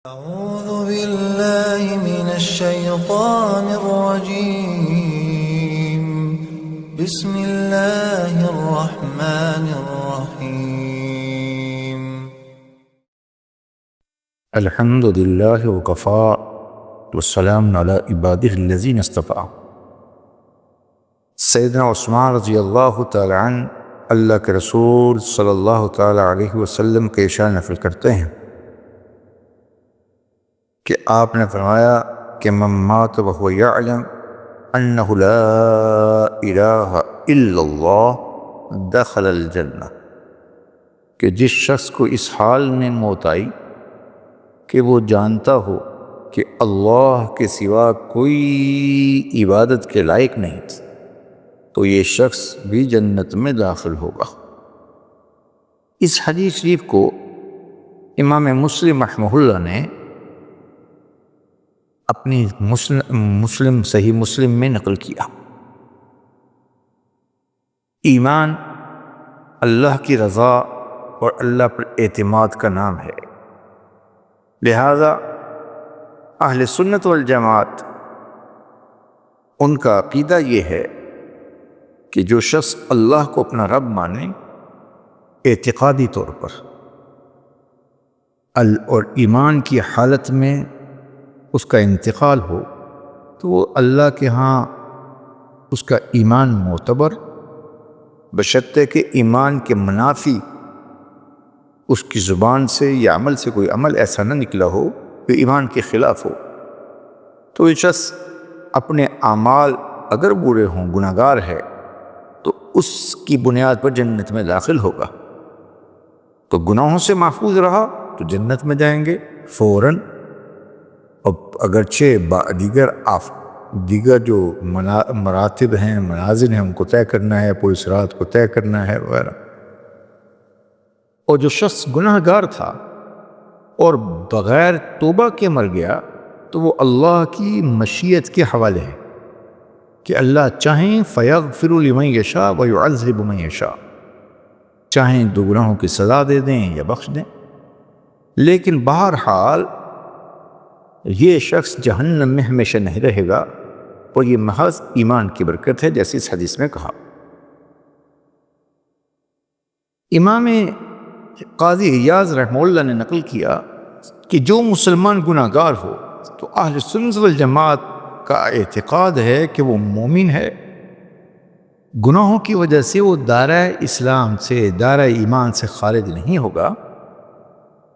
أعوذ بالله من الشيطان الرجيم. بسم الله الرحمن الرحيم. الحمد لله وكفى والسلام على عباده الذين اصطفى. سیدنا عثمان رضی اللہ تعالی عنہ اللہ کے رسول صلی اللہ تعالی علیہ وسلم کے ارشاد نقل کرتے ہیں کہ آپ نے فرمایا کہ من مات وهو يعلم انہ لا الہ الا اللہ دخل الجنہ، کہ جس شخص کو اس حال میں موت آئی کہ وہ جانتا ہو کہ اللہ کے سوا کوئی عبادت کے لائق نہیں، تو یہ شخص بھی جنت میں داخل ہوگا۔ اس حدیث شریف کو امام مسلم رحمہ اللہ نے اپنی صحیح مسلم میں نقل کیا۔ ایمان اللہ کی رضا اور اللہ پر اعتماد کا نام ہے، لہذا اہل سنت والجماعت ان کا عقیدہ یہ ہے کہ جو شخص اللہ کو اپنا رب مانے اعتقادی طور پر اور ایمان کی حالت میں اس کا انتقال ہو، تو وہ اللہ کے ہاں اس کا ایمان معتبر، بشرطے کہ ایمان کے منافی اس کی زبان سے یا عمل سے کوئی عمل ایسا نہ نکلا ہو کہ ایمان کے خلاف ہو، تو یہ شخص اپنے اعمال اگر برے ہوں، گناہ گار ہے، تو اس کی بنیاد پر جنت میں داخل ہوگا۔ تو گناہوں سے محفوظ رہا تو جنت میں جائیں گے فوراً، اور اگرچہ دیگر جو مراتب ہیں، منازل ہیں، ان کو طے کرنا ہے، پوری صراط کو طے کرنا ہے وغیرہ۔ اور جو شخص گناہ گار تھا اور بغیر توبہ کے مر گیا، تو وہ اللہ کی مشیت کے حوالے ہے کہ اللہ چاہیں فیغفر لمن یشاء ویعذب من یشاء، چاہیں دو گناہوں کی سزا دے دیں یا بخش دیں، لیکن بہرحال یہ شخص جہنم میں ہمیشہ نہیں رہے گا، اور یہ محض ایمان کی برکت ہے، جیسے اس حدیث میں کہا۔ امام قاضی عیاض رحمہ اللہ نے نقل کیا کہ جو مسلمان گناہ گار ہو تو اہل سنت والجماعت کا اعتقاد ہے کہ وہ مومن ہے، گناہوں کی وجہ سے وہ دائرہ اسلام سے، دائرہ ایمان سے خارج نہیں ہوگا،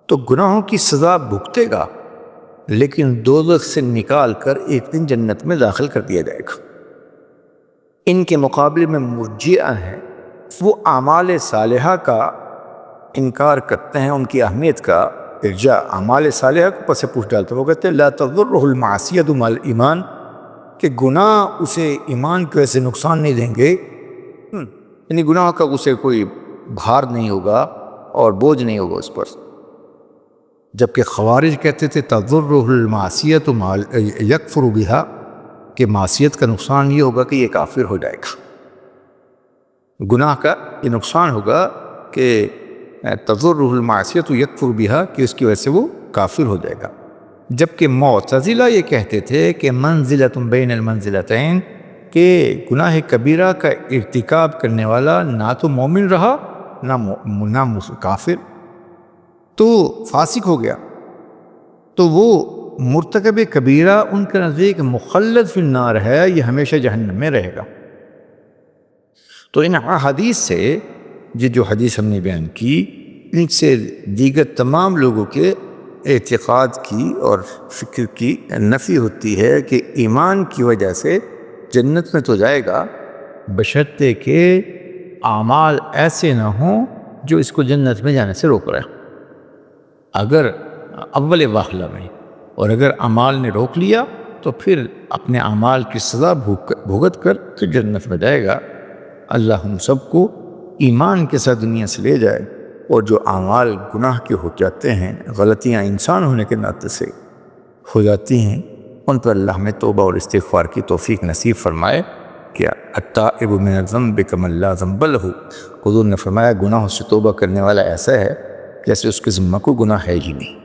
تو گناہوں کی سزا بھگتے گا، لیکن دوزخ سے نکال کر ایک دن جنت میں داخل کر دیا جائے گا۔ ان کے مقابلے میں مرجئہ ہیں، وہ اعمال صالحہ کا انکار کرتے ہیں، ان کی اہمیت کا ارجاء اعمال صالحہ کو پس پوچھ ڈالتے ہیں۔ وہ کہتے ہیں لا تضرہ المعصیۃ مع الایمان، کہ گناہ اسے ایمان کی وجہ سے نقصان نہیں دیں گے، یعنی گناہ کا اسے کوئی بھار نہیں ہوگا اور بوجھ نہیں ہوگا اس پر۔ جبکہ خوارج کہتے تھے تضرہ المعصیۃ یکفر بہا، کہ معصیت کا نقصان یہ ہوگا کہ یہ کافر ہو جائے گا، گناہ کا یہ نقصان ہوگا کہ تضرہ المعصیۃ یکفر بہا، کہ اس کی وجہ سے وہ کافر ہو جائے گا۔ جبکہ معتزلہ یہ کہتے تھے کہ منزلۃ بین المنزلتین، کہ گناہ کبیرہ کا ارتکاب کرنے والا نہ تو مومن رہا نہ کافر، تو فاسق ہو گیا، تو وہ مرتکب کبیرہ ان کے نزدیک مخلد فی النار ہے، یہ ہمیشہ جہنم میں رہے گا۔ تو ان حدیث سے جو حدیث ہم نے بیان کی، ان سے دیگر تمام لوگوں کے اعتقاد کی اور فکر کی نفی ہوتی ہے کہ ایمان کی وجہ سے جنت میں تو جائے گا، بشرطے کہ اعمال ایسے نہ ہوں جو اس کو جنت میں جانے سے روک رہے ہیں۔ اگر اول واخلہ میں اور اگر اعمال نے روک لیا تو پھر اپنے اعمال کی سزا بھگت کر تو جنت میں جائے گا۔ اللہ ہم سب کو ایمان کے ساتھ دنیا سے لے جائے، اور جو اعمال گناہ کے ہو جاتے ہیں، غلطیاں انسان ہونے کے ناطے سے ہو جاتی ہیں، ان پر اللہ ہمیں توبہ اور استغفار کی توفیق نصیب فرمائے۔ کہ التائب من الذنب کمن لا ذنب لہ، حضور نے فرمایا گناہوں سے توبہ کرنے والا ایسا ہے جیسے اس کے ذمہ کو گناہ ہے ہی نہیں۔